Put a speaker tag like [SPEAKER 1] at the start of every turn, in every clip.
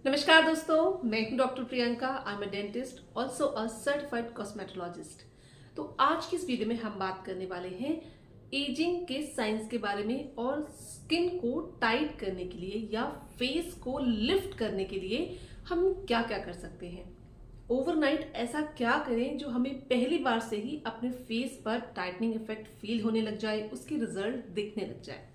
[SPEAKER 1] नमस्कार दोस्तों, मैं हूं doctor Priyanka. I am a dentist, also a certified cosmetologist. तो आज की इस वीडियो में हम बात करने वाले हैं एजिंग के साइंस के बारे में और स्किन को टाइट करने के लिए या फेस को लिफ्ट करने के लिए हम क्या क्या कर सकते हैं। ओवरनाइट ऐसा क्या करें जो हमें पहली बार से ही अपने फेस पर टाइटनिंग इफेक्ट फील होने लग जाए, उसकी रिजल्ट दिखने लग जाए।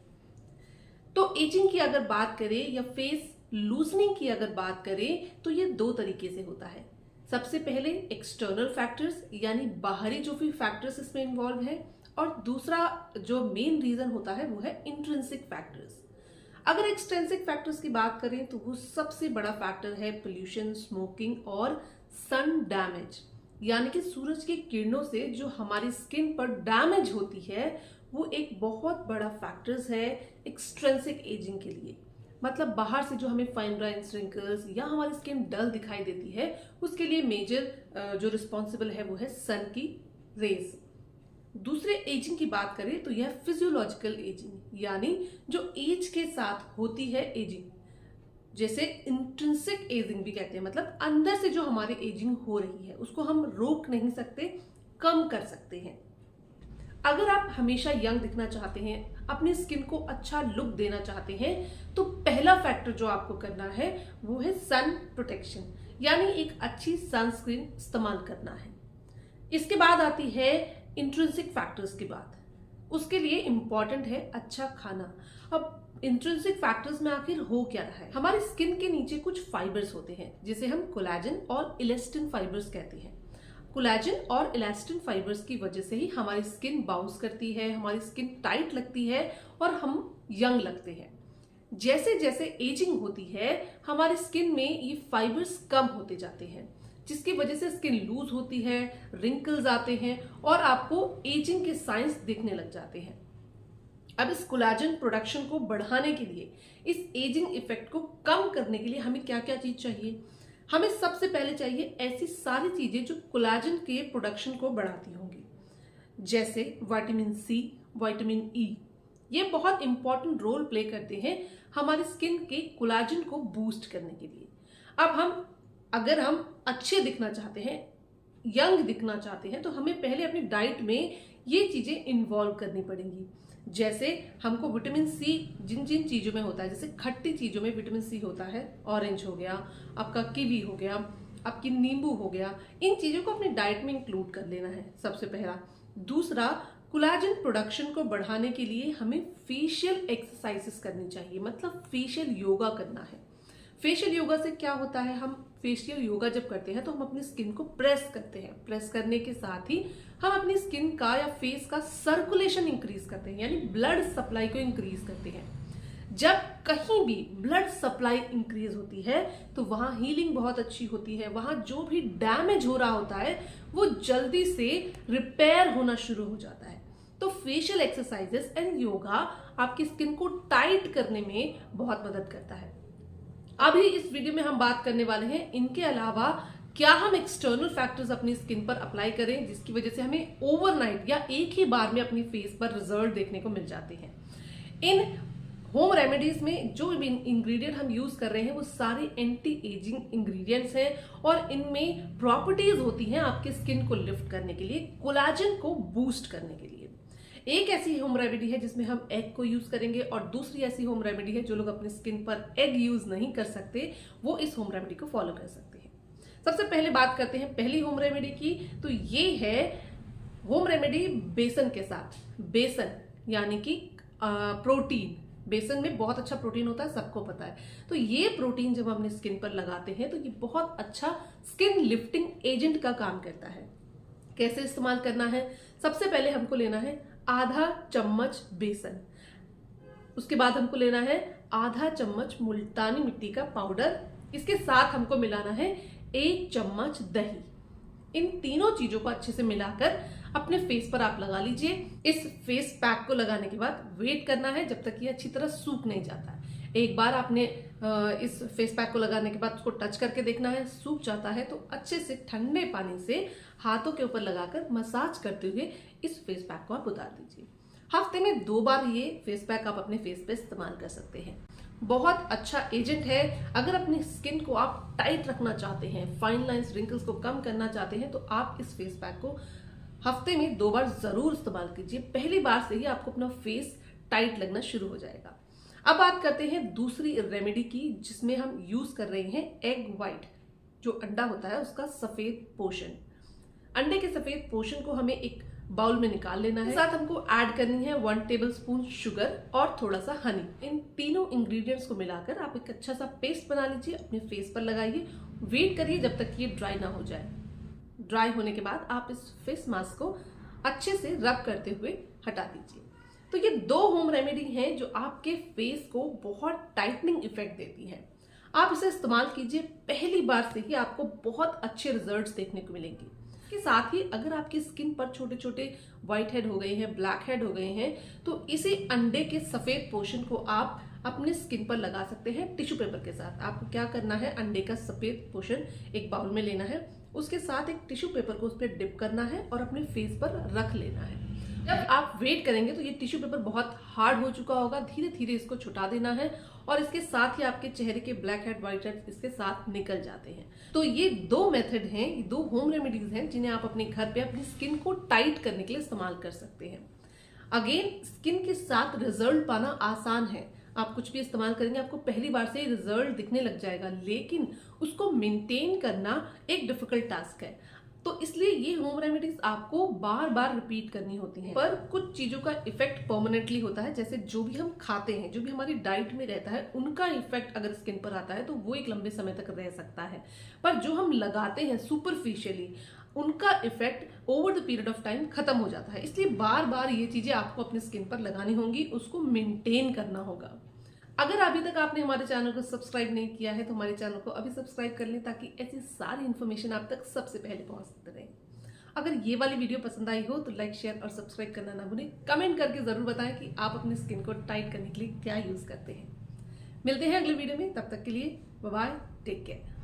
[SPEAKER 1] तो एजिंग की अगर बात करें या फेस लूजनिंग की अगर बात करें तो ये दो तरीके से होता है। सबसे पहले एक्सटर्नल फैक्टर्स यानी बाहरी जो भी फैक्टर्स इसमें इन्वॉल्व है, और दूसरा जो मेन रीजन होता है वो है इंट्रिंसिक फैक्टर्स। अगर एक्सट्रिंसिक फैक्टर्स की बात करें तो वो सबसे बड़ा फैक्टर है पोल्यूशन, स्मोकिंग और सन डैमेज, यानी कि सूरज की किरणों से जो हमारी स्किन पर डैमेज होती है वो एक बहुत बड़ा फैक्टर्स है एक्सट्रिंसिक एजिंग के लिए। मतलब बाहर से जो हमें फाइन लाइंस, रिंकल्स या हमारी स्किन डल दिखाई देती है, उसके लिए मेजर जो रिस्पॉन्सिबल है वो है सन की रेज। दूसरे एजिंग की बात करें तो यह फिजियोलॉजिकल एजिंग, यानी जो एज के साथ होती है एजिंग, जैसे इंट्रिंसिक एजिंग भी कहते हैं। मतलब अंदर से जो हमारी एजिंग हो रही है उसको हम रोक नहीं सकते, कम कर सकते हैं। अगर आप हमेशा यंग दिखना चाहते हैं, अपनी स्किन को अच्छा लुक देना चाहते हैं, तो पहला फैक्टर जो आपको करना है वो है सन प्रोटेक्शन, यानी एक अच्छी सनस्क्रीन इस्तेमाल करना है। इसके बाद आती है इंट्रिंसिक फैक्टर्स की बात। उसके लिए इंपॉर्टेंट है अच्छा खाना। अब इंट्रिंसिक फैक्टर्स में आखिर हो क्या रहा है? हमारी स्किन के नीचे कुछ फाइबर्स होते हैं जिसे हम कोलेजन और इलास्टिन फाइबर्स कहते हैं। कोलेजन और इलास्टिन फाइबर्स की वजह से ही हमारी स्किन बाउंस करती है, हमारी स्किन टाइट लगती है और हम यंग लगते हैं। जैसे जैसे एजिंग होती है हमारी स्किन में ये फाइबर्स कम होते जाते हैं, जिसकी वजह से स्किन लूज होती है, रिंकल्स आते हैं और आपको एजिंग के साइंस दिखने लग जाते हैं। अब इस कोलेजन प्रोडक्शन को बढ़ाने के लिए, इस एजिंग इफेक्ट को कम करने के लिए हमें क्या क्या चीज चाहिए? हमें सबसे पहले चाहिए ऐसी सारी चीजें जो कोलेजन के प्रोडक्शन को बढ़ाती होंगी, जैसे विटामिन सी, विटामिन ई। ये बहुत इंपॉर्टेंट रोल प्ले करते हैं हमारी स्किन के कोलेजन को बूस्ट करने के लिए। अब अगर हम अच्छे दिखना चाहते हैं, यंग दिखना चाहते हैं, तो हमें पहले अपनी डाइट में ये चीजें इन्वॉल्व करनी पड़ेंगी। जैसे हमको विटामिन सी जिन जिन चीजों में होता है, जैसे खट्टी चीजों में विटामिन सी होता है, ऑरेंज हो गया, आपका कीवी हो गया, आपकी नींबू हो गया, इन चीजों को अपनी डाइट में इंक्लूड कर लेना है सबसे पहला। दूसरा, कोलेजन प्रोडक्शन को बढ़ाने के लिए हमें फेशियल एक्सरसाइजेस करनी चाहिए, मतलब फेशियल योगा करना है। फेशियल योगा से क्या होता है? हम फेशियल योगा जब करते हैं तो हम अपनी स्किन को प्रेस करते हैं। प्रेस करने के साथ ही हम अपनी स्किन का या फेस का सर्कुलेशन इंक्रीज करते हैं, यानी ब्लड सप्लाई को इंक्रीज करते हैं। जब कहीं भी ब्लड सप्लाई इंक्रीज होती है तो वहां हीलिंग बहुत अच्छी होती है, वहां जो भी डैमेज हो रहा होता है वो जल्दी से रिपेयर होना शुरू हो जाता है। तो फेशियल एक्सरसाइजेस एंड योगा आपकी स्किन को टाइट करने में बहुत मदद करता है। अभी इस वीडियो में हम बात करने वाले हैं इनके अलावा क्या हम एक्सटर्नल फैक्टर्स अपनी स्किन पर अप्लाई करें जिसकी वजह से हमें ओवरनाइट या एक ही बार में अपनी फेस पर रिजल्ट देखने को मिल जाते हैं। इन होम रेमेडीज में जो इंग्रेडिएंट हम यूज कर रहे हैं वो सारे एंटी एजिंग इंग्रेडिएंट्स हैं और इनमें प्रॉपर्टीज होती हैं आपके स्किन को लिफ्ट करने के लिए, कोलेजन को बूस्ट करने के लिए। एक ऐसी होम रेमेडी है जिसमें हम एग को यूज करेंगे और दूसरी ऐसी होम रेमेडी है जो लोग अपनी स्किन पर एग यूज नहीं कर सकते वो इस होम रेमेडी को फॉलो कर सकते हैं। सबसे पहले बात करते हैं पहली होम रेमेडी की। तो ये है होम रेमेडी बेसन के साथ। बेसन यानी कि प्रोटीन, बेसन में बहुत अच्छा प्रोटीन होता है, सबको पता है। तो ये प्रोटीन जब हम अपनी स्किन पर लगाते हैं तो ये बहुत अच्छा स्किन लिफ्टिंग एजेंट का काम करता है। कैसे इस्तेमाल करना है? सबसे पहले हमको लेना है आधा चम्मच बेसन, उसके बाद हमको लेना है आधा चम्मच मुल्तानी मिट्टी का पाउडर, इसके साथ हमको मिलाना है 1 चम्मच दही। इन तीनों चीजों को अच्छे से मिलाकर अपने फेस पर आप लगा लीजिए। इस फेस पैक को लगाने के बाद वेट करना है जब तक ये अच्छी तरह सूख नहीं जाता है। एक बार आपने इस फेस पैक को लगाने के बाद उसको टच करके देखना है, सूख जाता है तो अच्छे से ठंडे पानी से हाथों के ऊपर लगाकर मसाज करते हुए इस फेस पैक को आप उतार दीजिए। हफ्ते में 2 बार ये फेस पैक आप अपने फेस पे इस्तेमाल कर सकते हैं। बहुत अच्छा एजेंट है। अगर अपनी स्किन को आप टाइट रखना चाहते हैं, फाइन लाइंस रिंकल्स को कम करना चाहते हैं, तो आप इस फेस पैक को हफ्ते में 2 बार जरूर इस्तेमाल कीजिए। पहली बार से ही आपको अपना फेस टाइट लगना शुरू हो जाएगा। अब बात करते हैं दूसरी रेमेडी की, जिसमें हम यूज कर रहे हैं एग व्हाइट, जो अंडा होता है उसका सफेद पोर्शन। अंडे के सफेद पोर्शन को हमें एक बाउल में निकाल लेना है। साथ हमको ऐड करनी है 1 टेबलस्पून शुगर और थोड़ा सा हनी। इन तीनों इंग्रेडिएंट्स को मिलाकर आप एक अच्छा सा पेस्ट बना लीजिए, अपने फेस पर लगाइए, वेट करिए जब तक ये ड्राई ना हो जाए। ड्राई होने के बाद आप इस फेस मास्क को अच्छे से रब करते हुए हटा दीजिए। तो ये 2 होम रेमेडी हैं जो आपके फेस को बहुत टाइटनिंग इफेक्ट देती हैं। आप इसे इस्तेमाल कीजिए, पहली बार से ही आपको बहुत अच्छे रिजल्ट्स देखने को मिलेंगे। इसके साथ ही अगर आपकी स्किन पर छोटे छोटे व्हाइट हेड हो गए हैं, ब्लैक हेड हो गए हैं, तो इसी अंडे के सफेद पोर्शन को आप अपने स्किन पर लगा सकते हैं टिश्यू पेपर के साथ। आपको क्या करना है, अंडे का सफेद पोर्शन एक बाउल में लेना है, उसके साथ एक टिश्यू पेपर को उस पर डिप करना है और अपने फेस पर रख लेना है। जब आप वेट करेंगे तो ये टिश्यू पेपर बहुत हार्ड हो चुका होगा, धीरे धीरे इसको छुटा देना है और इसके साथ ही आपके चेहरे के ब्लैक हेड व्हाइट हेड इसके साथ निकल जाते हैं। तो ये 2 मेथड हैं, ये 2 होम रेमेडीज हैं जिन्हें आप अपने घर पे अपनी स्किन को टाइट करने के लिए इस्तेमाल कर सकते हैं। अगेन, स्किन के साथ रिजल्ट पाना आसान है। आप कुछ भी इस्तेमाल करेंगे, आपको पहली बार से रिजल्ट दिखने लग जाएगा, लेकिन उसको मेंटेन करना एक डिफिकल्ट टास्क है। तो इसलिए ये होम रेमेडीज आपको बार बार रिपीट करनी होती हैं। पर कुछ चीजों का इफेक्ट परमानेंटली होता है, जैसे जो भी हम खाते हैं, जो भी हमारी डाइट में रहता है, उनका इफेक्ट अगर स्किन पर आता है तो वो एक लंबे समय तक रह सकता है। पर जो हम लगाते हैं सुपरफिशियली, उनका effect over the period of time खत्म हो जाता है। इसलिए बार बार ये चीजें आपको अपनी स्किन पर लगानी होंगी, उसको मेंटेन करना होगा। अगर अभी तक आपने हमारे चैनल को सब्सक्राइब नहीं किया है तो हमारे चैनल को अभी सब्सक्राइब कर लें, ताकि ऐसी सारी इन्फॉर्मेशन आप तक सबसे पहले पहुंचते रहे। अगर ये वाली वीडियो पसंद आई हो तो लाइक, शेयर और सब्सक्राइब करना ना भूलें। कमेंट करके जरूर बताएं कि आप अपनी स्किन को टाइट करने के लिए क्या यूज करते हैं। मिलते हैं अगले वीडियो में, तब तक के लिए बाय बाय, टेक केयर।